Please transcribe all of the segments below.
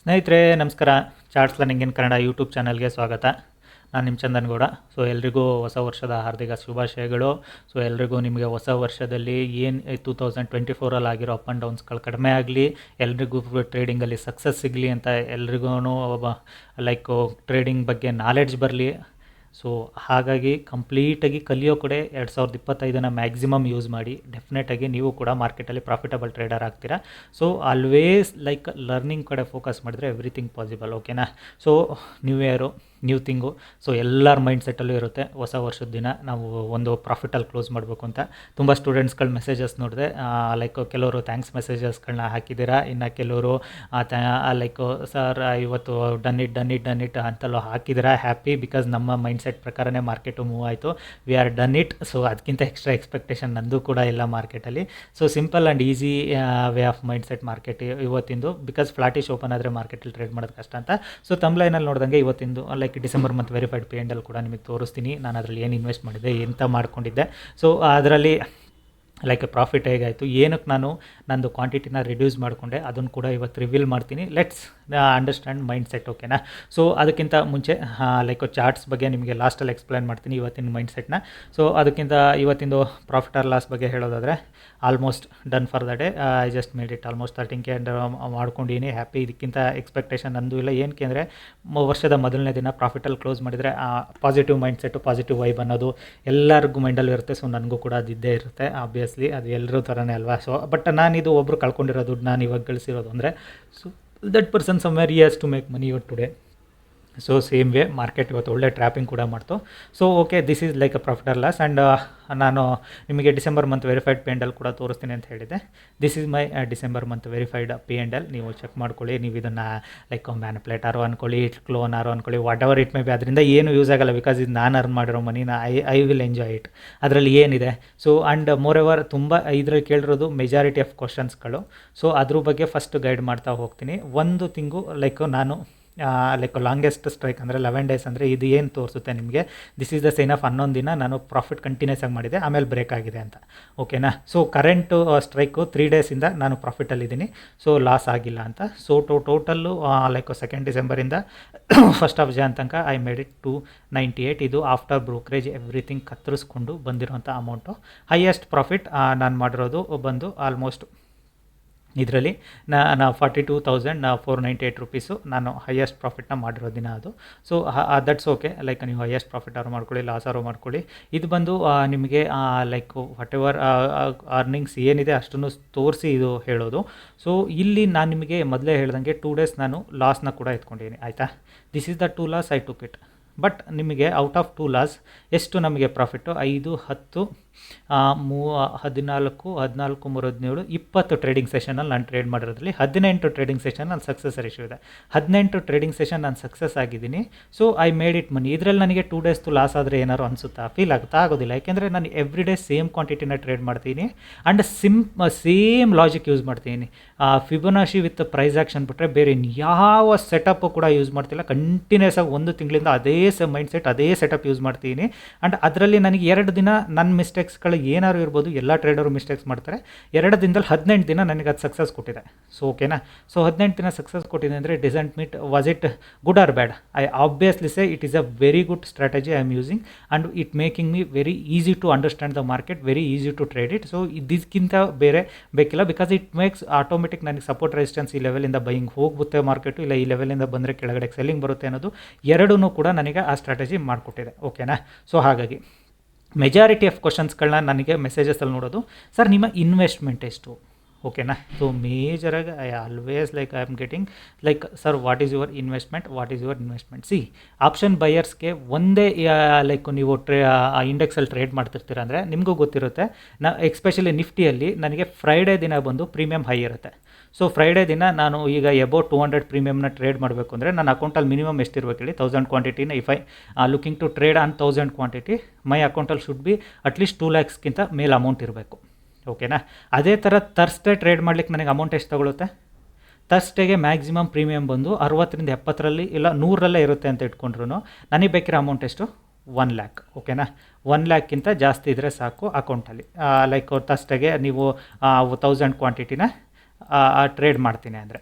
ಸ್ನೇಹಿತರೆ ನಮಸ್ಕಾರ. Charts learning in Kannada YouTube ಚಾನಲ್ಗೆ ಸ್ವಾಗತ. ನಾನು ನಿಮ್ಮ ಚಂದನ್ಗೌಡ. ಸೊ ಎಲ್ರಿಗೂ ಹೊಸ ವರ್ಷದ ಹಾರ್ದಿಕ ಶುಭಾಶಯಗಳು. ಸೊ ಎಲ್ರಿಗೂ ನಿಮಗೆ ಹೊಸ ವರ್ಷದಲ್ಲಿ ಏನು 2024 ಆಗಿರೋ ಅಪ್ ಆ್ಯಂಡ್ ಡೌನ್ಸ್ಗಳು ಕಡಿಮೆ ಆಗಲಿ, ಎಲ್ರಿಗೂ ಟ್ರೇಡಿಂಗಲ್ಲಿ ಸಕ್ಸಸ್ ಸಿಗಲಿ ಅಂತ ಎಲ್ರಿಗೂ ಟ್ರೇಡಿಂಗ್ ಬಗ್ಗೆ ನಾಲೆಡ್ಜ್ ಬರಲಿ. ಸೊ ಹಾಗಾಗಿ ಕಂಪ್ಲೀಟಾಗಿ ಕಲಿಯೋ ಕಡೆ 2025 ಮ್ಯಾಕ್ಸಿಮಮ್ ಯೂಸ್ ಮಾಡಿ. ಡೆಫಿನೆಟಾಗಿ ನೀವು ಕೂಡ ಮಾರ್ಕೆಟಲ್ಲಿ ಪ್ರಾಫಿಟಬಲ್ ಟ್ರೇಡರ್ ಆಗ್ತೀರಾ. ಸೊ ಆಲ್ವೇಸ್ ಲರ್ನಿಂಗ್ ಕಡೆ ಫೋಕಸ್ ಮಾಡಿದ್ರೆ ಎವ್ರಿಥಿಂಗ್ ಪಾಸಿಬಲ್. ಓಕೆನಾ? So new year, new thing. So ಎಲ್ಲರ ಮೈಂಡ್ ಸೆಟ್ಟಲ್ಲೂ ಇರುತ್ತೆ ಹೊಸ ವರ್ಷದ ದಿನ ನಾವು ಒಂದು ಪ್ರಾಫಿಟಲ್ಲಿ ಕ್ಲೋಸ್ ಮಾಡಬೇಕು ಅಂತ. ತುಂಬ ಸ್ಟೂಡೆಂಟ್ಸ್ಗಳ ಮೆಸೇಜಸ್ ನೋಡಿದೆ. ಕೆಲವರು ಥ್ಯಾಂಕ್ಸ್ ಮೆಸೇಜಸ್ಗಳನ್ನ ಹಾಕಿದ್ದೀರಾ, ಇನ್ನು ಕೆಲವರು ಸರ್ ಇವತ್ತು ಡನ್ ಇಟ್ ಅಂತೆಲ್ಲ ಹಾಕಿದ್ದೀರಾ. ಹ್ಯಾಪಿ, ಬಿಕಾಸ್ ನಮ್ಮ ಮೈಂಡ್ ಸೆಟ್ ಪ್ರಕಾರನೇ ಮಾರ್ಕೆಟು ಮೂವ್ ಆಯಿತು. We are done it. So ಅದಕ್ಕಿಂತ ಎಕ್ಸ್ಟ್ರಾ ಎಕ್ಸ್ಪೆಕ್ಟೇಷನ್ ನಂದು ಕೂಡ ಇಲ್ಲ ಮಾರ್ಕೆಟಲ್ಲಿ. So simple and easy way of mind set market ಇವತ್ತಿಂದು. ಬಿಕಾಸ್ ಫ್ಲಾಟಿಶ್ ಓಪನ್ ಆದರೆ ಮಾರ್ಕೆಟಲ್ಲಿ ಟ್ರೇಡ್ ಮಾಡೋದು ಕಷ್ಟ ಅಂತ. ಸೊ ತಮ್ಲೈನಲ್ಲಿ ನೋಡಿದಂಗೆ ಇವತ್ತಿಂದು December month verified P and L ಕೂಡ ನಿಮಗೆ ತೋರಿಸ್ತೀನಿ. ನಾನು ಅದರಲ್ಲಿ ಏನು ಇನ್ವೆಸ್ಟ್ ಮಾಡಿದ್ದೆ, ಎಂತ ಮಾಡ್ಕೊಂಡಿದ್ದೆ. ಸೊ ಅದರಲ್ಲಿ ಪ್ರಾಫಿಟ್ ಹೇಗಾಯಿತು, ಏನಕ್ಕೆ ನಾನು ನಂದು ಕ್ವಾಂಟಿಟಿನ ರಿಡ್ಯೂಸ್ ಮಾಡಿಕೊಂಡೆ, ಅದನ್ನು ಕೂಡ ಇವತ್ತು ರಿವೀಲ್ ಮಾಡ್ತೀನಿ. Let's understand mind set. ಓಕೆನಾ? ಸೊ ಅದಕ್ಕಿಂತ ಮುಂಚೆ ಚಾರ್ಟ್ಸ್ ಬಗ್ಗೆ ನಿಮಗೆ ಲಾಸ್ಟಲ್ಲಿ ಎಕ್ಸ್ಪ್ಲೈನ್ ಮಾಡ್ತೀನಿ ಇವತ್ತಿನ ಮೈಂಡ್ ಸೆಟ್ನ. ಸೊ ಅದಕ್ಕಿಂತ ಇವತ್ತಿಂದು ಪ್ರಾಫಿಟ್ ಆರ್ ಲಾಸ್ ಬಗ್ಗೆ ಹೇಳೋದಾದರೆ almost done for the day. I just made it almost 13K ಮಾಡ್ಕೊಂಡಿದ್ದೀನಿ. ಹ್ಯಾಪಿ. ಇದಕ್ಕಿಂತ ಎಕ್ಸ್ಪೆಕ್ಟೇಷನ್ ನಂದು ಇಲ್ಲ. ಏನಕ್ಕೆ ಅಂದರೆ ವರ್ಷದ ಮೊದಲನೇ ದಿನ ಪ್ರಾಫಿಟಲ್ಲಿ ಕ್ಲೋಸ್ ಮಾಡಿದರೆ positive mind set, positive vibe ಅನ್ನೋದು ಎಲ್ಲರಿಗೂ ಮೈಂಡಲ್ಲಿ ಇರುತ್ತೆ. ಸೊ ನನಗೂ ಕೂಡ ಅದಿದ್ದೇ ಇರುತ್ತೆ ಆಬ್ವಿಯಸ್ಲಿ, ಅದು ಎಲ್ಲರೂ ಥರನೇ ಅಲ್ವಾ. ಸೊ ಬಟ್ ನಾನಿದು ಒಬ್ಬರು ಕಳ್ಕೊಂಡಿರೋ ದುಡ್ಡು ನಾನು ಇವಾಗ ಗಳಿಸಿರೋದು ಅಂದರೆ, so that person somewhere he has to make money your today. So same way market ಇವತ್ತು ಒಳ್ಳೆ ಟ್ರ್ಯಾಪಿಂಗ್ ಕೂಡ ಮಾಡ್ತು. So okay, this is like a profit or loss. And ನಾನು ನಿಮಗೆ December month verified P and L ಕೂಡ ತೋರಿಸ್ತೀನಿ ಅಂತ ಹೇಳಿದೆ. This is my December month verified P and L. ನೀವು ಚೆಕ್ ಮಾಡ್ಕೊಳ್ಳಿ. ನೀವು ಇದನ್ನು ಮ್ಯಾನಿಪ್ಯುಲೇಟಾರು ಅಂದ್ಕೊಳ್ಳಿ, ಕ್ಲೋನಾರು ಅಂದ್ಕೊಳ್ಳಿ, whatever it may be. ಅದರಿಂದ ಏನು ಯೂಸ್ ಆಗಲ್ಲ, ಬಿಕಾಸ್ ಇದು ನಾನು ಅರ್ನ್ ಮಾಡಿರೋ ಮನಿನ ಐ ವಿಲ್ ಎಂಜಾಯ್ ಇಟ್. ಅದರಲ್ಲಿ ಏನಿದೆ. ಸೊ ಆ್ಯಂಡ್ ಮೋರ್ ಎವರ್ ತುಂಬ ಇದರಲ್ಲಿ ಕೇಳಿರೋದು ಮೆಜಾರಿಟಿ ಆಫ್ ಕ್ವಶನ್ಸ್ಗಳು. ಸೊ ಅದ್ರ ಬಗ್ಗೆ ಫಸ್ಟ್ ಗೈಡ್ ಮಾಡ್ತಾ ಹೋಗ್ತೀನಿ. ಒಂದು ತಿಂಗು ನಾನು ಲಾಂಗೆಸ್ಟ್ ಸ್ಟ್ರೈಕ್ ಅಂದರೆ 11 ಡೇಸ್ ಅಂದರೆ ಇದು ಏನು ತೋರಿಸುತ್ತೆ ನಿಮಗೆ, this is the sign of 11 ದಿನ ನಾನು ಪ್ರಾಫಿಟ್ ಕಂಟಿನ್ಯೂಸ್ ಆಗಿ ಮಾಡಿದೆ, ಆಮೇಲೆ ಬ್ರೇಕ್ ಆಗಿದೆ ಅಂತ. ಓಕೆನಾ? ಸೊ ಕರೆಂಟು ಸ್ಟ್ರೈಕು 3 ಡೇಸಿಂದ ನಾನು ಪ್ರಾಫಿಟಲ್ಲಿದ್ದೀನಿ. ಸೊ ಲಾಸ್ ಆಗಿಲ್ಲ ಅಂತ. ಸೊ ಟೋಟಲ್ಲು 2nd ಡಿಸೆಂಬರಿಂದ 1st ಆಫ್ ಜಾನ್ ತನಕ ಐ ಮೇಡ್ ಇಟ್ 298. ಇದು ಆಫ್ಟರ್ ಬ್ರೋಕರೇಜ್ ಎವ್ರಿಥಿಂಗ್ ಕತ್ತರಿಸ್ಕೊಂಡು ಬಂದಿರೋಂಥ ಅಮೌಂಟು. ಹೈಯೆಸ್ಟ್ ಪ್ರಾಫಿಟ್ ನಾನು ಮಾಡಿರೋದು ಬಂದು ಆಲ್ಮೋಸ್ಟ್ ಇದರಲ್ಲಿ ನಾನು 42,498 ರುಪೀಸು ನಾನು ಹೈಯೆಸ್ಟ್ ಪ್ರಾಫಿಟ್ನ ಮಾಡಿರೋ ದಿನ ಅದು. So that's okay. ನೀವು ಹೈಯೆಸ್ಟ್ ಪ್ರಾಫಿಟ್ ಆರು ಮಾಡ್ಕೊಳ್ಳಿ, ಲಾಸ್ ಆರು ಮಾಡ್ಕೊಳ್ಳಿ. ಇದು ಬಂದು ನಿಮಗೆ ವಾಟ್ ಎವರ್ ಅರ್ನಿಂಗ್ಸ್ ಏನಿದೆ ಅಷ್ಟನ್ನು ತೋರಿಸಿ ಇದು ಹೇಳೋದು. ಸೊ ಇಲ್ಲಿ ನಾನು ನಿಮಗೆ ಮೊದಲೇ ಹೇಳ್ದಂಗೆ 2 ಡೇಸ್ ನಾನು ಲಾಸ್ನ ಕೂಡ ಎತ್ಕೊಂಡಿದ್ದೀನಿ. ಆಯಿತಾ? This is the 2 loss I took it. But ನಿಮಗೆ ಔಟ್ ಆಫ್ 2 ಲಾಸ್ ಎಷ್ಟು ನಮಗೆ ಪ್ರಾಫಿಟ್ಟು? 5, 10, 14, 14, 17, 20 ಟ್ರೇಡಿಂಗ್ ಸೆಷನಲ್ಲಿ ನಾನು ಟ್ರೇಡ್ ಮಾಡಿರೋದ್ರಲ್ಲಿ 18 ಟ್ರೇಡಿಂಗ್ ಸೆಷನ್ ನಾನು ಸಕ್ಸಸ್ ರೇಷಿಯೋ ಇದೆ. 18 ಟ್ರೇಡಿಂಗ್ ಸೆಷನ್ ನಾನು ಸಕ್ಸಸ್ ಆಗಿದ್ದೀನಿ. ಸೊ ಐ ಮೇಡ್ ಇಟ್ ಮನಿ. ಇದರಲ್ಲಿ ನನಗೆ 2 ಡೇಸ್ದು ಲಾಸ್ ಆದರೆ ಏನಾರು ಅನಿಸುತ್ತಾ? ಫೀಲ್ ಆಗುತ್ತಾ? ಆಗೋದಿಲ್ಲ. ಯಾಕೆಂದರೆ ನಾನು ಎವ್ರಿ ಡೇ ಸೇಮ್ ಕ್ವಾಂಟಿಟಿನ ಟ್ರೇಡ್ ಮಾಡ್ತೀನಿ ಆ್ಯಂಡ್ ಸೇಮ್ ಲಾಜಿಕ್ ಯೂಸ್ ಮಾಡ್ತೀನಿ. ಫಿಬೊನಾಚಿ ವಿತ್ ಪ್ರೈಸ್ ಆ್ಯಕ್ಷನ್ ಬಿಟ್ಟರೆ ಬೇರೆ ಯಾವ ಸೆಟಪ್ಪು ಕೂಡ ಯೂಸ್ ಮಾಡ್ತಿಲ್ಲ. ಕಂಟಿನ್ಯೂಸ್ ಆಗಿ 1 ತಿಂಗಳಿಂದ ಅದೇ ಮೈಂಡ್ ಸೆಟ್, ಅದೇ ಸೆಟಪ್ ಯೂಸ್ ಮಾಡ್ತೀನಿ. ಆ್ಯಂಡ್ ಅದರಲ್ಲಿ ನನಗೆ 2 ದಿನ ನನ್ನ ಮಿಸ್ಟೇಕ್ಸ್ಗಳು ಏನಾರು ಇರ್ಬೋದು, ಎಲ್ಲ ಟ್ರೇಡರು ಮಿಸ್ಟೇಕ್ಸ್ ಮಾಡ್ತಾರೆ. 2 ದಿನದಲ್ಲಿ 18 ದಿನ ನನಗೆ ಅದು ಸಕ್ಸಸ್ ಕೊಟ್ಟಿದೆ. ಸೊ ಓಕೆನಾ? ಸೊ 18 ದಿನ ಸಕ್ಸಸ್ ಕೊಟ್ಟಿದೆ ಅಂದರೆ decent meet was it good or bad? I obviously say it is a very good strategy I am using and it making me very easy to understand the market, very easy to trade it. So ಇದಕ್ಕಿಂತ ಬೇರೆ ಬೇಕಿಲ್ಲ. Because it makes automatic ನನಗೆ support resistance ಈ ಲೆವೆಲಿಂದ buying ಹೋಗುತ್ತೆ market, ಇಲ್ಲ ಈ ಲೆವೆಲಿಂದ ಬಂದರೆ ಕೆಳಗಡೆ ಸೆಲ್ಲಿಂಗ್ ಬರುತ್ತೆ ಅನ್ನೋದು ಎರಡೂ ಕೂಡ ನನಗೆ ಆ ಸ್ಟ್ರಾಟಜಿ ಮಾಡಿಕೊಟ್ಟಿದೆ. ಓಕೆನಾ? ಸೊ ಹಾಗಾಗಿ ಮೆಜಾರಿಟಿ ಆಫ್ ಕ್ವಶನ್ಸ್ಗಳನ್ನ ನನಗೆ ಮೆಸೇಜಸಲ್ಲಿ ನೋಡೋದು, ಸರ್ ನಿಮ್ಮ ಇನ್ವೆಸ್ಟ್ಮೆಂಟ್ ಎಷ್ಟು? ಓಕೆನಾ? ಸೊ ಮೇಜರಾಗಿ I always I am getting sir what is your investment, what is your investment? See, option ಬೈಯರ್ಸ್ಗೆ ಒಂದೇ ನೀವು ಇಂಡೆಕ್ಸಲ್ಲಿ ಟ್ರೇಡ್ ಮಾಡ್ತಿರ್ತೀರ ಅಂದರೆ ನಿಮಗೂ ಗೊತ್ತಿರುತ್ತೆ. ಎಕ್ಸ್ಪೆಷಲಿ ನಿಫ್ಟಿಯಲ್ಲಿ ನನಗೆ ಫ್ರೈಡೇ ದಿನ ಬಂದು ಪ್ರೀಮಿಯಮ್ ಹೈ ಇರುತ್ತೆ. ಸೊ ಫ್ರೈಡೇ ದಿನ ನಾನು ಈಗ ಅಬೌಟ್ 200 ಪ್ರೀಮಿಯಮ್ನ ಟ್ರೇಡ್ ಮಾಡಬೇಕು ಅಂದರೆ ನನ್ನ ಅಕೌಂಟಲ್ಲಿ ಮಿನಿಮಮ್ ಎಷ್ಟಿರ್ಬೇಕು ಹೇಳಿ? 1000 ಕ್ವಾಂಟಿಟಿನ. If I looking to trade on 1000 quantity, my ಅಕೌಂಟಲ್ಲಿ ಶುಡ್ ಬಿ ಅಟ್ಲೀಸ್ಟ್ 2 lakhsಗಿಂತ ಮೇಲೆ ಅಮೌಂಟ್ ಇರಬೇಕು. ಓಕೆನಾ? ಅದೇ ಥರ ಥರ್ಸ್ಡೇ ಟ್ರೇಡ್ ಮಾಡ್ಲಿಕ್ಕೆ ನನಗೆ ಅಮೌಂಟ್ ಎಷ್ಟು ತಗೊಳುತ್ತೆ? ಥರ್ಸ್ಡೇಗೆ ಮ್ಯಾಕ್ಸಿಮಮ್ ಪ್ರೀಮಿಯಮ್ ಬಂದು 60ರಿಂದ 70ರಲ್ಲಿ ಇಲ್ಲ 100ರಲ್ಲೇ ಇರುತ್ತೆ ಅಂತ ಇಟ್ಕೊಂಡ್ರು ನನಗೆ ಬೇಕಿರೋ ಅಮೌಂಟ್ ಎಷ್ಟು? 1 lakh. ಓಕೆನಾ? 1 lakhಕ್ಕಿಂತ ಜಾಸ್ತಿ ಇದ್ದರೆ ಸಾಕು ಅಕೌಂಟಲ್ಲಿ. ಥರ್ಸ್ಡೇಗೆ ನೀವು 1000 ಕ್ವಾಂಟಿಟಿನ ಟ್ರೇಡ್ ಮಾಡ್ತೀನಿ ಅಂದರೆ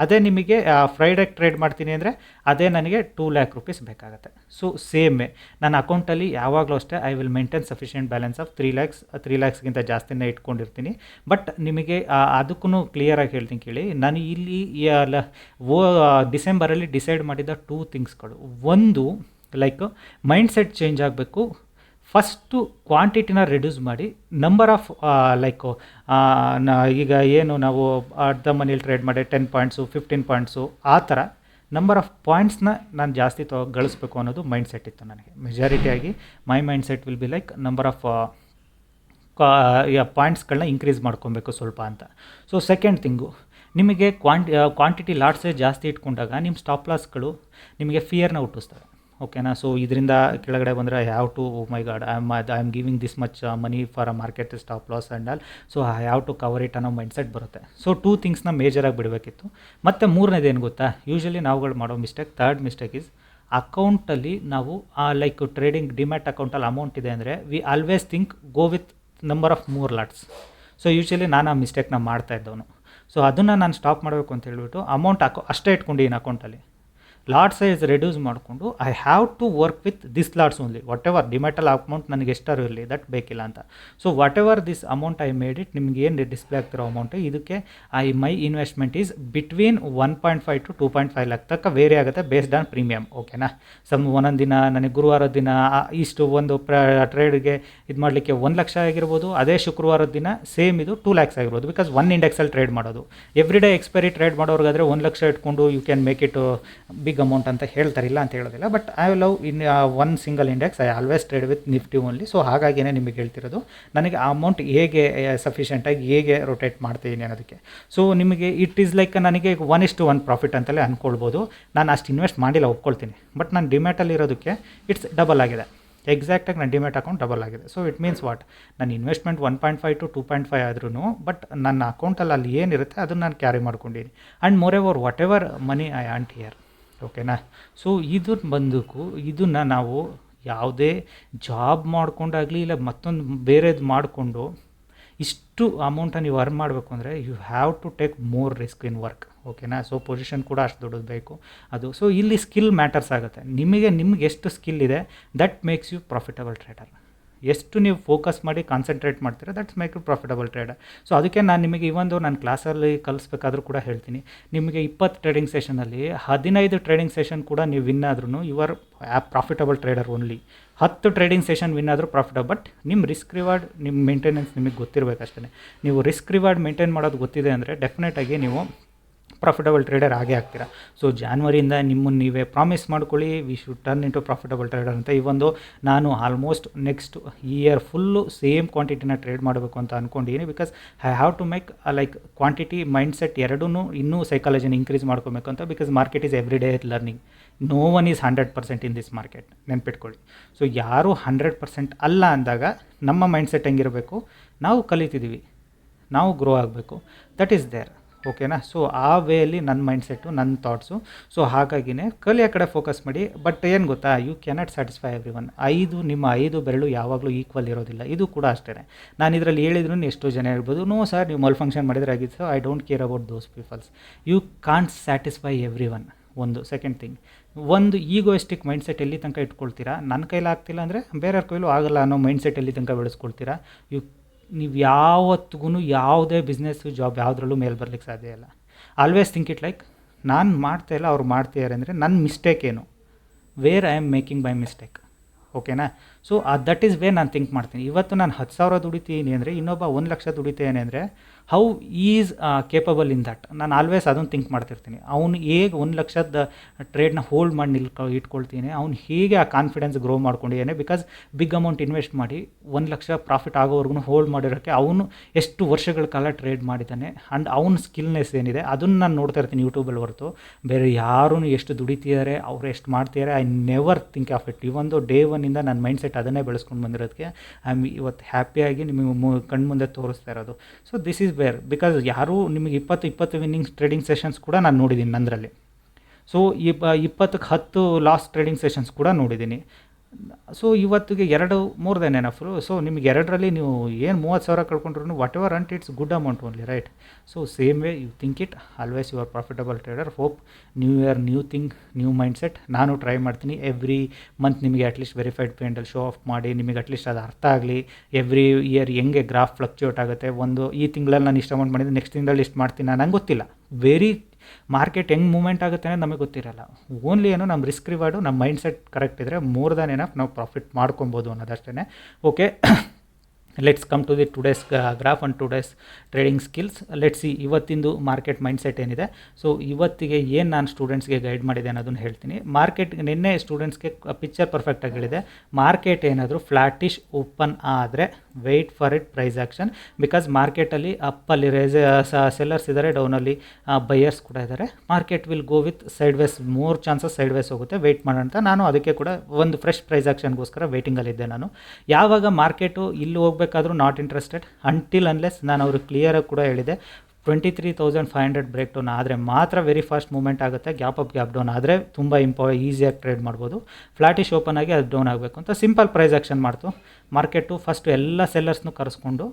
ಅದೇ ನಿಮಗೆ ಫ್ರೈಡೇ ಟ್ರೇಡ್ ಮಾಡ್ತೀನಿ ಅಂದರೆ ಅದೇ ನನಗೆ 2 lakh rupees ಬೇಕಾಗುತ್ತೆ. ಸೊ ಸೇಮೇ ನನ್ನ ಅಕೌಂಟಲ್ಲಿ ಯಾವಾಗಲೂ ಅಷ್ಟೇ I will maintain sufficient balance of 3 lakhsಗಿಂತ ಜಾಸ್ತಿನೇ ಇಟ್ಕೊಂಡಿರ್ತೀನಿ. ಬಟ್ ನಿಮಗೆ ಅದಕ್ಕೂ ಕ್ಲಿಯರಾಗಿ ಹೇಳ್ತೀನಿ ಕೇಳಿ, ನಾನು ಇಲ್ಲಿ ಡಿಸೆಂಬರಲ್ಲಿ ಡಿಸೈಡ್ ಮಾಡಿದ 2 ಥಿಂಗ್ಸ್ಗಳು. ಒಂದು ಲೈಕ್ ಮೈಂಡ್ ಸೆಟ್ ಚೇಂಜ್ ಆಗಬೇಕು. ಫಸ್ಟು ಕ್ವಾಂಟಿಟಿನ ರಿಡ್ಯೂಸ್ ಮಾಡಿ ನಂಬರ್ ಆಫ್ ಈಗ ಏನು ನಾವು ಅರ್ಧ ಮನೇಲಿ ಟ್ರೇಡ್ ಮಾಡಿ 10 ಪಾಯಿಂಟ್ಸು 15 ಪಾಯಿಂಟ್ಸು ಆ ಥರ ನಂಬರ್ ಆಫ್ ಪಾಯಿಂಟ್ಸ್ನ ನಾನು ಜಾಸ್ತಿ ಗಳಿಸ್ಬೇಕು ಅನ್ನೋದು ಮೈಂಡ್ ಸೆಟ್ ಇತ್ತು ನನಗೆ. ಮೆಜಾರಿಟಿಯಾಗಿ my mind set will be like number of ಪಾಯಿಂಟ್ಸ್ಗಳನ್ನ ಇಂಕ್ರೀಸ್ ಮಾಡ್ಕೊಬೇಕು ಸ್ವಲ್ಪ ಅಂತ. ಸೊ ಸೆಕೆಂಡ್ ಥಿಂಗು, ನಿಮಗೆ ಕ್ವಾಂಟಿಟಿ ಲಾಟ್ಸೇ ಜಾಸ್ತಿ ಇಟ್ಕೊಂಡಾಗ ನಿಮ್ಮ ಸ್ಟಾಪ್ ಲಾಸ್ಗಳು ನಿಮಗೆ ಫಿಯರ್ನ ಹುಟ್ಟಿಸ್ತವೆ. ಓಕೆನಾ. ಸೊ ಇದರಿಂದ ಕೆಳಗಡೆ ಬಂದರೆ I have to my god I am giving this much money for a market stop loss and all, so I have to cover it ಅನ್ನೋ ಮೈಂಡ್ಸೆಟ್ ಬರುತ್ತೆ. ಸೊ 2 ಥಿಂಗ್ಸ್ನ ಮೇಜರಾಗಿ ಬಿಡಬೇಕಿತ್ತು. ಮತ್ತು ಮೂರನೇದೇನು ಗೊತ್ತಾ, ಯೂಶ್ವಲಿ ನಾವುಗಳು ಮಾಡೋ ಮಿಸ್ಟೇಕ್, ಥರ್ಡ್ ಮಿಸ್ಟೇಕ್ ಈಸ್ ಅಕೌಂಟಲ್ಲಿ ನಾವು ಲೈಕ್ ಟ್ರೇಡಿಂಗ್ ಡಿಮ್ಯಾಟ್ ಅಕೌಂಟಲ್ಲಿ ಅಮೌಂಟ್ ಇದೆ ಅಂದರೆ we always think go with number of ಮೂರ್ ಲಾಟ್ಸ್. ಸೊ ಯೂಶ್ವಲಿ ನಾನು ಆ ಮಿಸ್ಟೇಕ್ನ ಮಾಡ್ತಾ ಇದ್ದವನು. ಸೊ ಅದನ್ನು ನಾನು ಸ್ಟಾಪ್ ಮಾಡಬೇಕು ಅಂತ ಹೇಳ್ಬಿಟ್ಟು ಅಮೌಂಟ್ ಅಷ್ಟೇ ಇಟ್ಕೊಂಡಿದ್ದೀನಿ ಅಕೌಂಟಲ್ಲಿ. ಲಾಟ್ ಸೈಜ್ ರೆಡ್ಯೂಸ್ ಮಾಡಿಕೊಂಡು I have to work with this lots only. Whatever ಡಿಮ್ಯಾಟಲ್ ಅಮೌಂಟ್ ನನಗೆ ಎಷ್ಟಾರು ಇರಲಿ, ದಟ್ ಬೇಕಿಲ್ಲ ಅಂತ. So whatever this amount I made it, ನಿಮ್ಗೆ ಏನು ಡಿಸ್ಪ್ಲೇ ಆಗ್ತಿರೋ ಅಮೌಂಟು, ಇದಕ್ಕೆ my investment is between 1.5 to 2.5 lakh ತನಕ ವೇರಿ ಆಗುತ್ತೆ ಬೇಸ್ಡ್ ಆನ್ ಪ್ರೀಮಿಯಮ್. ಓಕೆನಾ. ಒಂದೊಂದು ದಿನ ನನಗೆ ಗುರುವಾರದ ದಿನ ಇಷ್ಟು ಒಂದು ಟ್ರೇಡ್ಗೆ ಇದು ಮಾಡಲಿಕ್ಕೆ 1 ಲಕ್ಷ ಆಗಿರ್ಬೋದು, ಅದೇ ಶುಕ್ರವಾರದ ದಿನ ಸೇಮ್ ಇದು 2 lakhs ಆಗಿರ್ಬೋದು. ಬಿಕಾಸ್ ಒನ್ ಇಂಡೆಕ್ಸಲ್ಲಿ ಟ್ರೇಡ್ ಮಾಡೋದು. ಎವ್ರಿ ಡೇ ಎಕ್ಸ್ಪೈರಿ ಟ್ರೇಡ್ ಮಾಡೋರ್ಗಾದರೆ 1 ಲಕ್ಷ ಇಟ್ಕೊಂಡು you can make it big amount ಅಂತ ಹೇಳ್ತಾರಿಲ್ಲ ಅಂತ ಹೇಳೋದಿಲ್ಲ. But I love in one single index, I always trade with Nifty only. So ಹಾಗಾಗಿಯೇ ನಿಮಗೆ ಹೇಳ್ತಿರೋದು ನನಗೆ ಆ ಅಮೌಂಟ್ ಹೇಗೆ ಸಫಿಷಿಯೆಂಟಾಗಿ ಹೇಗೆ ರೊಟೇಟ್ ಮಾಡ್ತಿದ್ದೀನಿ ಅನ್ನೋದಕ್ಕೆ. ಸೊ ನಿಮಗೆ ಇಟ್ ಈಸ್ ಲೈಕ್ ನನಗೆ 1:1 ಪ್ರಾಫಿಟ್ ಅಂತಲೇ ಅಂದ್ಕೊಳ್ಬೋದು. ನಾನು ಅಷ್ಟು ಇನ್ವೆಸ್ಟ್ ಮಾಡಿಲ್ಲ, ಒಪ್ಕೊಳ್ತೀನಿ. ಬಟ್ ನಾನು ಡಿಮ್ಯಾಟಲ್ಲಿ ಇರೋದಕ್ಕೆ ಇಟ್ಸ್ ಡಬಲ್ ಆಗಿದೆ. ಎಕ್ಸಾಕ್ಟಾಗಿ ನನ್ನ ಡಿಮ್ಯಾಟ್ ಅಕೌಂಟ್ ಡಬಲ್ ಆಗಿದೆ. ಸೊ ಇಟ್ ಮೀನ್ಸ್ ವಾಟ್, ನನ್ನ ಇನ್ವೆಸ್ಟ್ಮೆಂಟ್ 1.5 to 2.5 ಆದ್ರೂ ಬಟ್ ನನ್ನ ಅಕೌಂಟಲ್ಲಿ ಅಲ್ಲಿ ಏನಿರುತ್ತೆ ಅದನ್ನು ನಾನು ಕ್ಯಾರಿ ಮಾಡ್ಕೊಂಡಿದ್ದೀನಿ. And moreover whatever money I earned here. ಓಕೆನಾ. ಸೊ ಇದು ಬಂದಕ್ಕೂ ಇದನ್ನು ನಾವು ಯಾವುದೇ ಜಾಬ್ ಮಾಡ್ಕೊಂಡಾಗಲಿ ಇಲ್ಲ ಮತ್ತೊಂದು ಬೇರೆದು ಮಾಡಿಕೊಂಡು ಇಷ್ಟು ಅಮೌಂಟನ್ನು ನೀವು ಅರ್ನ್ ಮಾಡಬೇಕು ಅಂದರೆ you have to take more risk in work. ಓಕೆನಾ. ಸೊ ಪೊಸಿಷನ್ ಕೂಡ ಅಷ್ಟು ದೊಡ್ಡದು ಬೇಕು ಅದು. ಸೊ ಇಲ್ಲಿ ಸ್ಕಿಲ್ ಮ್ಯಾಟರ್ಸ್ ಆಗುತ್ತೆ. ನಿಮಗೆ ಎಷ್ಟು ಸ್ಕಿಲ್ ಇದೆ that makes you profitable trader. ಎಷ್ಟು ನೀವು ಫೋಕಸ್ ಮಾಡಿ ಕಾನ್ಸಂಟ್ರೇಟ್ ಮಾಡ್ತೀರಾ that's make you profitable trader. So ಅದಕ್ಕೆ ನಾನು ನಿಮಗೆ ಇವೊಂದು ನಾನು ಕ್ಲಾಸಲ್ಲಿ ಕಲಿಸ್ಬೇಕಾದ್ರೂ ಕೂಡ ಹೇಳ್ತೀನಿ, ನಿಮಗೆ 20 ಟ್ರೇಡಿಂಗ್ ಸೆಷನಲ್ಲಿ 15 ಟ್ರೇಡಿಂಗ್ ಸೆಷನ್ ಕೂಡ ನೀವು ವಿನ್ ಆದ್ರೂ you are profitable trader only. 10 trading session win ಆದರೂ ಪ್ರಾಫಿಟಬಲ್. ಬಟ್ ನಿಮ್ಮ ರಿಸ್ಕ್ ರಿವಾರ್ಡ್, ನಿಮ್ಮ ಮೇಂಟೆನೆನ್ಸ್ ನಿಮಗೆ ಗೊತ್ತಿರಬೇಕಷ್ಟೇ. ನೀವು ರಿಸ್ಕ್ ರಿವಾರ್ಡ್ ಮೇಂಟೈನ್ ಮಾಡೋದು ಗೊತ್ತಿದೆ ಅಂದರೆ ಡೆಫಿನೆಟಾಗಿ ನೀವು ಪ್ರಾಫಿಟಬಲ್ ಟ್ರೇಡರ್ ಆಗೇ ಆಗ್ತೀರಾ. ಸೊ ಜಾನ್ವರಿಯಿಂದ ನಿಮ್ಮನ್ನು ನೀವೇ ಪ್ರಾಮಿಸ್ ಮಾಡ್ಕೊಳ್ಳಿ, we should turn into profitable trader ಅಂತ. ಇವೊಂದು ನಾನು almost next year full same ಕ್ವಾಂಟಿಟಿನ ಟ್ರೇಡ್ ಮಾಡಬೇಕು ಅಂತ ಅಂದ್ಕೊಂಡಿದ್ದೀನಿ. Because I have to make like quantity mindset ಎರಡೂ ಇನ್ನೂ ಸೈಕಾಲಜಿನ ಇಂಕ್ರೀಸ್ ಮಾಡ್ಕೋಬೇಕು ಅಂತ. Because market is every day learning. No one is 100% in this market, ನೆನ್ಪಿಟ್ಕೊಳ್ಳಿ. ಸೊ ಯಾರೂ 100% ಅಲ್ಲ ಅಂದಾಗ ನಮ್ಮ ಮೈಂಡ್ ಸೆಟ್ ಹೆಂಗಿರಬೇಕು, ನಾವು ಕಲಿತಿದ್ದೀವಿ, ನಾವು ಗ್ರೋ ಆಗಬೇಕು, ದಟ್ ಈಸ್ ದೇರ್. ಓಕೆನಾ. ಸೊ ಆ ವೇಯಲ್ಲಿ ನನ್ನ ಮೈಂಡ್ಸೆಟ್ಟು, ನನ್ನ ಥಾಟ್ಸು. ಸೊ ಹಾಗಾಗಿನೇ ಕಲಿಯೋ ಕಡೆ ಫೋಕಸ್ ಮಾಡಿ. ಬಟ್ ಏನು ಗೊತ್ತಾ, you cannot satisfy everyone. ನಿಮ್ಮ 5 ಬೆರಳು ಯಾವಾಗಲೂ ಈಕ್ವಲ್ ಇರೋದಿಲ್ಲ. ಇದು ಕೂಡ ಅಷ್ಟೇ. ನಾನು ಇದರಲ್ಲಿ ಹೇಳಿದ್ರು ಎಷ್ಟೋ ಜನ ಹೇಳ್ಬೋದು, ನೋ ಸರ್ ನೀವು ಮಲ್ ಫಂಕ್ಷನ್ ಮಾಡಿದ್ರೆ ಆಗಿತ್ತು, I don't care about those peoples. You can't satisfy everyone. ಒಂದು ಸೆಕೆಂಡ್ ಥಿಂಗ್, ಒಂದು ಈಗೋಯಿಸ್ಟಿಕ್ ಮೈಂಡ್ಸೆಟ್ ಎಲ್ಲಿ ತನಕ ಇಟ್ಕೊಳ್ತೀರಾ, ನನ್ನ ಕೈಲಿ ಆಗ್ತಿಲ್ಲ ಅಂದರೆ ಬೇರೆಯವ್ರ ಕೈಲೂ ಆಗಲ್ಲ ಅನ್ನೋ ಮೈಂಡ್ಸೆಟ್ ಎಲ್ಲಿ ತನಕ ಬೆಳೆಸ್ಕೊಳ್ತೀರಾ, ನೀವು ಯಾವತ್ತಿಗೂ ಯಾವುದೇ ಬಿಸ್ನೆಸ್ಸು ಜಾಬ್ ಯಾವುದ್ರಲ್ಲೂ ಮೇಲೆ ಬರ್ಲಿಕ್ಕೆ ಸಾಧ್ಯ ಇಲ್ಲ. ಆಲ್ವೇಸ್ ಥಿಂಕ್ ಇಟ್ ಲೈಕ್, ನಾನು ಮಾಡ್ತಾಯಿಲ್ಲ ಅವ್ರು ಮಾಡ್ತಿದ್ದಾರೆ ಅಂದರೆ ನನ್ನ ಮಿಸ್ಟೇಕ್ ಏನು, where I am making by mistake. ಓಕೆನಾ. ಸೊ ದಟ್ ಈಸ್ ವೇ ನಾನು ಥಿಂಕ್ ಮಾಡ್ತೀನಿ. ಇವತ್ತು ನಾನು 10,000 ದುಡಿತೀನಿ ಅಂದರೆ ಇನ್ನೊಬ್ಬ 1 ಲಕ್ಷ ದುಡಿತೇನೆ ಅಂದರೆ how is capable in that. ನಾನು ಆಲ್ವೇಸ್ ಅದನ್ನು ಥಿಂಕ್ ಮಾಡ್ತಿರ್ತೀನಿ. ಅವನು ಹೇಗೆ 1 ಲಕ್ಷದ ಟ್ರೇಡ್ನ ಹೋಲ್ಡ್ ಮಾಡಿ ಇಟ್ಕೊಳ್ತೀನಿ, ಅವ್ನು ಹೇಗೆ ಆ ಕಾನ್ಫಿಡೆನ್ಸ್ ಗ್ರೋ ಮಾಡ್ಕೊಂಡಿದ್ದಾನೆ. ಬಿಕಾಸ್ ಬಿಗ್ ಅಮೌಂಟ್ ಇನ್ವೆಸ್ಟ್ ಮಾಡಿ 1 ಲಕ್ಷ ಪ್ರಾಫಿಟ್ ಆಗೋವರೆಗೂ ಹೋಲ್ಡ್ ಮಾಡಿರೋಕ್ಕೆ ಅವನು ಎಷ್ಟು ವರ್ಷಗಳ ಕಾಲ ಟ್ರೇಡ್ ಮಾಡಿದ್ದಾನೆ ಆ್ಯಂಡ್ ಅವ್ನ ಸ್ಕಿಲ್ನೆಸ್ ಏನಿದೆ ಅದನ್ನು ನಾನು ನೋಡ್ತಾ ಇರ್ತೀನಿ ಯೂಟ್ಯೂಬಲ್ಲಿ ಹೊರತು ಬೇರೆ ಯಾರೂ ಎಷ್ಟು ದುಡಿತಿದ್ದಾರೆ, ಅವ್ರು ಎಷ್ಟು ಮಾಡ್ತಿದ್ದಾರೆ, I never think of it. ಇವೊಂದು ಡೇ ಒನ್ನಿಂದ ನನ್ನ ಮೈಂಡ್ ಸೆಟ್ ಅದನ್ನೇ ಬೆಳೆಸ್ಕೊಂಡು ಬಂದಿರೋದಕ್ಕೆ ಐ ಆಮ್ ಇವತ್ತು ಹ್ಯಾಪಿಯಾಗಿ ನಿಮಗೆ ಕಣ್ಮುಂದೆ ತೋರಿಸ್ತಾ ಇರೋದು. So this is where. Because ಯಾರೂ ನಿಮಗೆ 20 ವಿನ್ನಿಂಗ್ ಟ್ರೇಡಿಂಗ್ ಸೆಷನ್ಸ್ ಕೂಡ ನಾನು ನೋಡಿದ್ದೀನಿ ನಂದರಲ್ಲಿ. ಸೊ 20ಕ್ಕೆ 10 ಲಾಸ್ಟ್ ಟ್ರೇಡಿಂಗ್ ಸೆಷನ್ಸ್ ಕೂಡ ನೋಡಿದ್ದೀನಿ. ಸೊ ಇವತ್ತಿಗೆ 2 ಮೋರ್ ದೆನ್ ಎನಫ್. ಸೊ ನಿಮಗೆ 2ರಲ್ಲಿ ನೀವು ಏನು 30,000 ಕಳ್ಕೊಂಡ್ರು whatever and it's good amount only, right? So same way you think it, always you are profitable trader. Hope new year new thing, new mindset. ನಾನು try ಮಾಡ್ತೀನಿ every month ನಿಮಗೆ at least verified ಪೇಂಡಲ್ಲಿ show off ಮಾಡಿ, ನಿಮಗೆ at least ಅದು ಅರ್ಥ ಆಗಲಿ. Every year ಹೆಂಗೆ ಗ್ರಾಫ್ ಫ್ಲಕ್ಚುಯೇಟ್ ಆಗುತ್ತೆ, ಈ ತಿಂಗಳಲ್ಲಿ ನಾನು ಇಷ್ಟು ಅಮೌಂಟ್ ಮಾಡಿದ್ರೆ ನೆಕ್ಸ್ಟ್ ತಿಂಗಳಲ್ಲಿ ಇಷ್ಟು ಮಾಡ್ತೀನಿ, ನಂಗೆ ಗೊತ್ತಿಲ್ಲ. ಮಾರ್ಕೆಟ್ ಹೆಂಗೆ ಮೂವ್ಮೆಂಟ್ ಆಗುತ್ತೆ ಅನ್ನೋದು ನಮಗೆ ಗೊತ್ತಿರಲ್ಲ. ಓನ್ಲಿ ಏನು ನಮ್ಮ ರಿಸ್ಕ್ ರಿವಾರ್ಡು, ನಮ್ಮ ಮೈಂಡ್ಸೆಟ್ ಕರೆಕ್ಟ್ ಇದ್ದರೆ ಮೋರ್ ದ್ಯಾನ್ ಎನಫ್ ನಾವು ಪ್ರಾಫಿಟ್ ಮಾಡ್ಕೊಬೋದು ಅನ್ನೋದಷ್ಟೇ. Okay, let's come to the today's graph and today's trading skills. Let's see ಇವತ್ತಿಂದು ಮಾರ್ಕೆಟ್ ಮೈಂಡ್ಸೆಟ್ ಏನಿದೆ. ಸೊ ಇವತ್ತಿಗೆ ಏನು ನಾನು ಸ್ಟೂಡೆಂಟ್ಸ್ಗೆ ಗೈಡ್ ಮಾಡಿದೆ ಅನ್ನೋದನ್ನು ಹೇಳ್ತೀನಿ. ನಿನ್ನೆ ಸ್ಟೂಡೆಂಟ್ಸ್ಗೆ ಪಿಕ್ಚರ್ ಪರ್ಫೆಕ್ಟಾಗಿ ಹೇಳಿದೆ. ಮಾರ್ಕೆಟ್ ಏನಾದರೂ ಫ್ಲಾಟಿಶ್ ಓಪನ್ ಆದರೆ wait for it price action. Because ಮಾರ್ಕೆಟಲ್ಲಿ ಅಪ್ಪಲ್ಲಿ ಸೆಲ್ಲರ್ಸ್ ಇದ್ದಾರೆ, ಡೌನಲ್ಲಿ ಬೈಯರ್ಸ್ ಕೂಡ ಇದ್ದಾರೆ. Market will go with sideways, more chances sideways ಹೋಗುತ್ತೆ, ವೆಯ್ಟ್ ಮಾಡೋಣ ಅಂತ. ನಾನು ಅದಕ್ಕೆ ಕೂಡ ಒಂದು ಫ್ರೆಶ್ ಪ್ರೈಸ್ ಆ್ಯಕ್ಷನ್ಗೋಸ್ಕರ ವೆಯ್ಟಿಂಗಲ್ಲಿದ್ದೆ. ನಾನು ಯಾವಾಗ ಮಾರ್ಕೆಟು ಇಲ್ಲಿ ಹೋಗಬೇಕಾದ್ರೂ ನಾಟ್ ಇಂಟ್ರೆಸ್ಟೆಡ್ ಅಂಟಿಲ್ ಅನ್ಲೆಸ್, ನಾನು ಅವ್ರಿಗೆ ಕ್ಲಿಯರಾಗಿ ಕೂಡ ಹೇಳಿದೆ 23,500 ಬ್ರೇಕ್ ಡೌನ್ ಆದರೆ ಮಾತ್ರ ವೆರಿ ಫಾಸ್ಟ್ ಮೂವ್ಮೆಂಟ್ ಆಗುತ್ತೆ. ಗ್ಯಾಪ್ ಅಪ್ ಗ್ಯಾಪ್ ಡೌನ್ ಆದರೆ ತುಂಬ ಈಸಿಯಾಗಿ ಟ್ರೇಡ್ ಮಾಡ್ಬೋದು. ಫ್ಲಾಟಿಶ್ ಓಪನ್ ಆಗಿ ಅದು ಡೌನ್ ಆಗಬೇಕು ಅಂತ ಸಿಂಪಲ್ ಪ್ರೈಸ್ ಆ್ಯಕ್ಷನ್ ಮಾಡ್ತು ಮಾರ್ಕೆಟು. ಫಸ್ಟು ಎಲ್ಲ ಸೆಲ್ಲರ್ಸ್ನೂ ಕರೆಸ್ಕೊಂಡು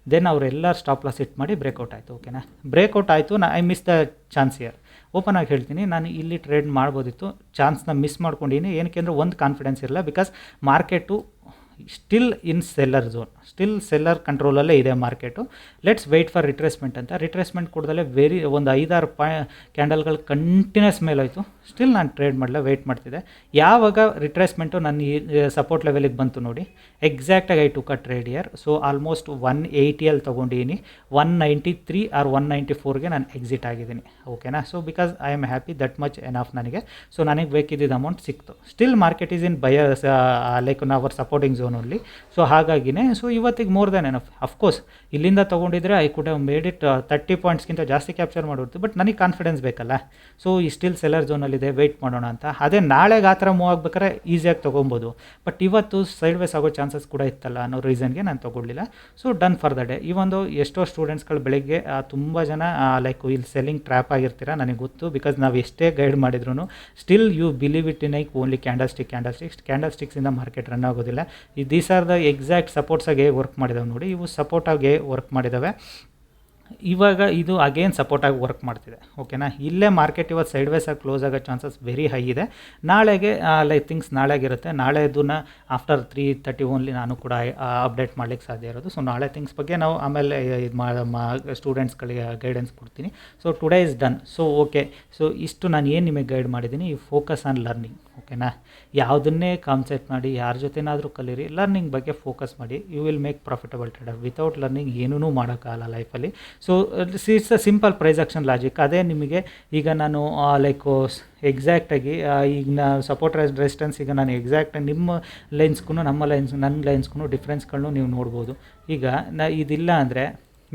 ದೆನ್ ಅವರೆಲ್ಲ ಸ್ಟಾಪ್ ಲಾಸ್ ಇಟ್ ಮಾಡಿ ಬ್ರೇಕೌಟ್ ಆಯಿತು. ಓಕೆನಾ, ಬ್ರೇಕೌಟ್ ಆಯಿತು. I miss the chance year. Open ಆಗಿ ಹೇಳ್ತೀನಿ, ನಾನು ಇಲ್ಲಿ ಟ್ರೇಡ್ ಮಾಡ್ಬೋದಿತ್ತು, ಚಾನ್ಸ್ನ ಮಿಸ್ ಮಾಡ್ಕೊಂಡಿನಿ. ಏನಕ್ಕೆ ಅಂದರೆ ಒಂದು ಕಾನ್ಫಿಡೆನ್ಸ್ ಇರಲ್ಲ. Because market still in seller zone, still seller ಕಂಟ್ರೋಲಲ್ಲೇ ಇದೆ market. Let's wait for retracement ಅಂತ. ರಿಟ್ರೇಸ್ಮೆಂಟ್ ಕೊಡದಲ್ಲೇ ಒಂದು 5-6 ಕ್ಯಾಂಡಲ್ಗಳು ಕಂಟಿನ್ಯೂಸ್ ಮೇಲಾಯಿತು. ಸ್ಟಿಲ್ ನಾನು ಟ್ರೇಡ್ ಮಾಡಲ್ಲ, ವೆಯ್ಟ್ ಮಾಡ್ತಿದ್ದೆ. ಯಾವಾಗ ರಿಟ್ರೇಸ್ಮೆಂಟು ನನ್ನ ಸಪೋರ್ಟ್ ಲೆವೆಲಿಗೆ ಬಂತು ನೋಡಿ, ಎಕ್ಸಾಕ್ಟಾಗಿ I took a trade here. So almost 180 ತೊಗೊಂಡಿದ್ದೀನಿ. 193 ಆರ್ 194ಗೆ ನಾನು ಎಕ್ಸಿಟ್ ಆಗಿದ್ದೀನಿ. ಓಕೆನಾ, so because I am happy, that much enough ನನಗೆ. ಸೊ ನನಗೆ ಬೇಕಿದ್ದ ಅಮೌಂಟ್ ಸಿಕ್ತು. Still market is in buyers like our supporting zone only. So ಹಾಗಾಗಿನೇ ಸೊ ಇವತ್ತಿಗೆ ಮೋರ್ ದ್ಯಾನ್ ಎನಫ್. ಅಫ್ಕೋರ್ಸ್ ಇಲ್ಲಿಂದ ತೊಗೊಂಡಿದ್ರೆ I could have made it 30 ಪಾಯಿಂಟ್ಸ್ಗಿಂತ ಜಾಸ್ತಿ ಕ್ಯಾಪ್ಚರ್ ಮಾಡಿರ್ತು. ಬಟ್ ನನಗೆ ಕಾನ್ಫಿಡೆನ್ಸ್ ಬೇಕಲ್ಲ. ಸೊ ಈ ಸ್ಟಿಲ್ ಸೆಲ್ಲರ್ ಝೋನಲ್ಲಿದೆ, ವೆಯ್ಟ್ ಮಾಡೋಣ ಅಂತ. ಅದೇ ನಾಳೆಗೆ ಆ ಥರ ಮೂವ್ ಆಗ್ಬೇಕಾದ್ರೆ ಈಸಿಯಾಗಿ ತೊಗೊಬೋದು. ಬಟ್ ಇವತ್ತು ಸೈಡ್ ವೇಸ್ ಆಗೋ ಚಾನ್ಸಸ್ ಕೂಡ ಇತ್ತಲ್ಲ ಅನ್ನೋ ರೀಸನ್ಗೆ ನಾನು ತೊಗೊಳ್ಳಿಲ್ಲ. So done for the day. ಈ ಒಂದು ಎಷ್ಟೋ ಸ್ಟೂಡೆಂಟ್ಸ್ಗಳು ಬೆಳಗ್ಗೆ ತುಂಬ ಜನ ಲೈಕ್ ಇಲ್ಲಿ ಸೆಲ್ಲಿಂಗ್ ಟ್ರ್ಯಾಪ್ ಆಗಿರ್ತೀರ, ನನಗೆ ಗೊತ್ತು. ಬಿಕಾಸ್ ನಾವು ಎಷ್ಟೇ ಗೈಡ್ ಮಾಡಿದ್ರು still you believe it in ಐಕ್ ಓನ್ಲಿ ಕ್ಯಾಂಡಲ್ಸ್ಟಿಕ್ಸಿಂದ ಮಾರ್ಕೆಟ್ ರನ್ ಆಗೋದಿಲ್ಲ. ದೀಸ್ ಆರ್ ದ ಎಕ್ಸಾಕ್ಟ್ ಸಪೋರ್ಟ್ಸಾಗೆ ವರ್ಕ್ ಮಾಡಿದಾವೆ ನೋಡಿ. ಇವು ಸಪೋರ್ಟಾಗೆ ವರ್ಕ್ ಮಾಡಿದ್ದಾವೆ. ಇವಾಗ ಇದು ಅಗೇನ್ ಸಪೋರ್ಟಾಗಿ ವರ್ಕ್ ಮಾಡ್ತಿದೆ. ಓಕೆನಾ, ಇಲ್ಲೇ ಮಾರ್ಕೆಟ್ ಇವತ್ತು ಸೈಡ್ ವೇಸ್ ಆಗಿ ಕ್ಲೋಸ್ ಆಗೋ ಚಾನ್ಸಸ್ ವೆರಿ ಹೈ ಇದೆ. ನಾಳೆಗೆ ಲೈಕ್ ಥಿಂಗ್ಸ್ ನಾಳೆಗಿರುತ್ತೆ. ನಾಳೆ ಇದನ್ನ ಆಫ್ಟರ್ 3:30 ಓನ್ಲಿ ನಾನು ಕೂಡ ಅಪ್ಡೇಟ್ ಮಾಡ್ಲಿಕ್ಕೆ ಸಾಧ್ಯ ಇರೋದು. ಸೊ ನಾಳೆ ಥಿಂಗ್ಸ್ ಬಗ್ಗೆ ನಾವು ಆಮೇಲೆ ಇದು ಸ್ಟೂಡೆಂಟ್ಸ್ಗಳಿಗೆ ಗೈಡೆನ್ಸ್ ಕೊಡ್ತೀನಿ. So today is done. So okay, so ಇಷ್ಟು ನಾನು ಏನು ನಿಮಗೆ ಗೈಡ್ ಮಾಡಿದ್ದೀನಿ, ಈ ಫೋಕಸ್ ಆನ್ ಲರ್ನಿಂಗ್. ಓಕೆನಾ, ಯಾವುದನ್ನೇ ಕಾನ್ಸೆಪ್ಟ್ ಮಾಡಿ ಯಾರ ಜೊತೆನಾದರೂ ಕಲೀರಿ, ಲರ್ನಿಂಗ್ ಬಗ್ಗೆ ಫೋಕಸ್ ಮಾಡಿ. You will make profitable trader. Without learning ಏನೂ ಮಾಡೋಕ್ಕಾಗಲ್ಲ ಲೈಫಲ್ಲಿ. So it's a simple price action logic. ಅದೇ ನಿಮಗೆ ಈಗ ನಾನು ಲೈಕು ಎಕ್ಸಾಕ್ಟಾಗಿ ಈಗ ಸಪೋರ್ಟ್ ರೆಸಿಸ್ಟೆನ್ಸ್ ಈಗ ನಾನು ಎಕ್ಸಾಕ್ಟಾಗಿ ನಿಮ್ಮ ಲೈನ್ಸ್ಗೂ ನನ್ನ ಲೈನ್ಸ್ಗೂ ಡಿಫ್ರೆನ್ಸ್ಗಳನ್ನೂ ನೀವು ನೋಡ್ಬೋದು. ಈಗ ಇದಿಲ್ಲ ಅಂದರೆ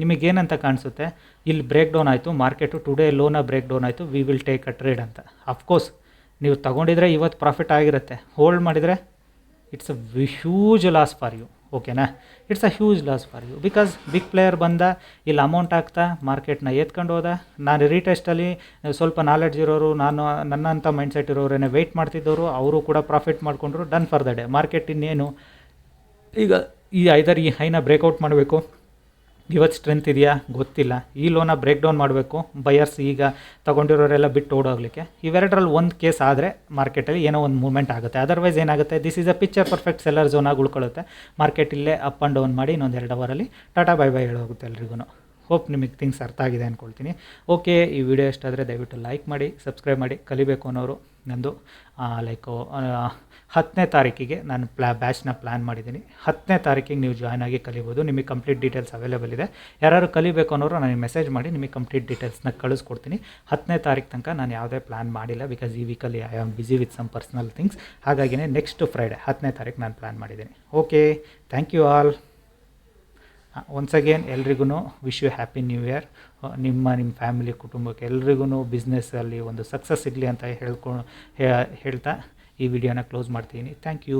ನಿಮಗೇನಂತ ಕಾಣಿಸುತ್ತೆ, ಇಲ್ಲಿ ಬ್ರೇಕ್ ಡೌನ್ ಆಯಿತು ಮಾರ್ಕೆಟು, ಟುಡೇ ಲೋನ ಬ್ರೇಕ್ ಡೌನ್ ಆಯಿತು, we will take a trade ಅಂತ. ಅಫ್ಕೋರ್ಸ್ ನೀವು ತೊಗೊಂಡಿದ್ರೆ ಇವತ್ತು ಪ್ರಾಫಿಟ್ ಆಗಿರುತ್ತೆ, ಹೋಲ್ಡ್ ಮಾಡಿದರೆ it's a huge loss for you. ಓಕೆನಾ, it's a huge loss for you. Because big player ಬಂದ ಇಲ್ಲಿ ಅಮೌಂಟ್ ಹಾಕ್ತಾ ಮಾರ್ಕೆಟ್ನ ಎತ್ಕೊಂಡು ಹೋದ. ನಾನು ರೀಟೆಸ್ಟಲ್ಲಿ ಸ್ವಲ್ಪ ನಾಲೆಡ್ಜ್ ಇರೋರು, ನನ್ನಂಥ ಮೈಂಡ್ಸೆಟ್ ಇರೋರೇನೆ ವೆಯ್ಟ್ ಮಾಡ್ತಿದ್ದವರು, ಅವರು ಕೂಡ ಪ್ರಾಫಿಟ್ ಮಾಡಿಕೊಂಡ್ರು. Done for the day. Market ಇನ್ನೇನು ಈಗ ಈ ಹೈನ ಬ್ರೇಕೌಟ್ ಮಾಡಬೇಕು. ಇವತ್ತು ಸ್ಟ್ರೆಂತ್ ಇದೆಯಾ ಗೊತ್ತಿಲ್ಲ. ಈ ಲೋನ ಬ್ರೇಕ್ ಡೌನ್ ಮಾಡಬೇಕು, ಬಯರ್ಸ್ ಈಗ ತೊಗೊಂಡಿರೋರೆಲ್ಲ ಬಿಟ್ಟು ಓಡೋಗ್ಲಿಕ್ಕೆ. ಇವೆರಡರಲ್ಲಿ ಒಂದು ಕೇಸ್ ಆದರೆ ಮಾರ್ಕೆಟಲ್ಲಿ ಏನೋ ಒಂದು ಮೂವ್ಮೆಂಟ್ ಆಗುತ್ತೆ. ಅದರ್ವೈಸ್ ಏನಾಗುತ್ತೆ, this is a picture perfect seller ಝೋನಾಗಿ ಉಳ್ಕೊಳ್ಳುತ್ತೆ. ಮಾರ್ಕೆಟ್ ಇಲ್ಲೇ ಅಪ್ ಆ್ಯಂಡ್ ಡೌನ್ ಮಾಡಿ ಇನ್ನೊಂದು 2 ಅವರಲ್ಲಿ ಟಾಟಾ ಬೈ ಬೈ ಹೇಳೋಗುತ್ತೆ ಎಲ್ರಿಗೂ. ಹೋಪ್ ನಿಮಗೆ ಥಿಂಗ್ಸ್ ಅರ್ಥ ಆಗಿದೆ ಅಂದ್ಕೊಳ್ತೀನಿ. ಓಕೆ, ಈ ವಿಡಿಯೋ ಇಷ್ಟ ಆದರೆ ದಯವಿಟ್ಟು ಲೈಕ್ ಮಾಡಿ, ಸಬ್ಸ್ಕ್ರೈಬ್ ಮಾಡಿ. ಕಲಿಬೇಕು ಅನ್ನೋರು ನಂದು ಲೈಕು 10ನೇ ತಾರೀಕಿಗೆ ನಾನು ಬ್ಯಾಚ್ನ ಪ್ಲ್ಯಾನ್ ಮಾಡಿದ್ದೀನಿ. 10ನೇ ತಾರೀಕಿಗೆ ನೀವು ಜಾಯ್ನ್ ಆಗಿ ಕಲಿಬೋದು. ನಿಮಗೆ ಕಂಪ್ಲೀಟ್ ಡೀಟೇಲ್ಸ್ ಅವೈಲೇಬಲ್ ಇದೆ. ಯಾರು ಕಲಿಬೇಕು ಅನ್ನೋರು ನನಗೆ ಮೆಸೇಜ್ ಮಾಡಿ, ನಿಮಗೆ ಕಂಪ್ಲೀಟ್ ಡೀಟೇಲ್ಸ್ನ ಕಳಿಸ್ಕೊಡ್ತೀನಿ. 10ನೇ ತಾರೀಕು ತನಕ ನಾನು ಯಾವುದೇ ಪ್ಲ್ಯಾನ್ ಮಾಡಿಲ್ಲ. ಬಿಕಾಸ್ ಈ ವೀಕಲ್ಲಿ I am busy with some personal things. ಹಾಗಾಗಿನೇ ನೆಕ್ಸ್ಟ್ ಫ್ರೈಡೆ 10ನೇ ತಾರೀಕು ನಾನು ಪ್ಲ್ಯಾನ್ ಮಾಡಿದ್ದೀನಿ. Okay, thank you all. Once again ಎಲ್ರಿಗೂ wish you happy new year. ನಿಮ್ಮ ಫ್ಯಾಮಿಲಿ ಕುಟುಂಬಕ್ಕೆ ಎಲ್ರಿಗೂ ಬಿಸ್ನೆಸ್ಸಲ್ಲಿ ಒಂದು ಸಕ್ಸಸ್ ಸಿಗಲಿ ಅಂತ ಹೇಳ್ತಾ ಈ ವಿಡಿಯೋನ ಕ್ಲೋಸ್ ಮಾಡ್ತೀನಿ. Thank you.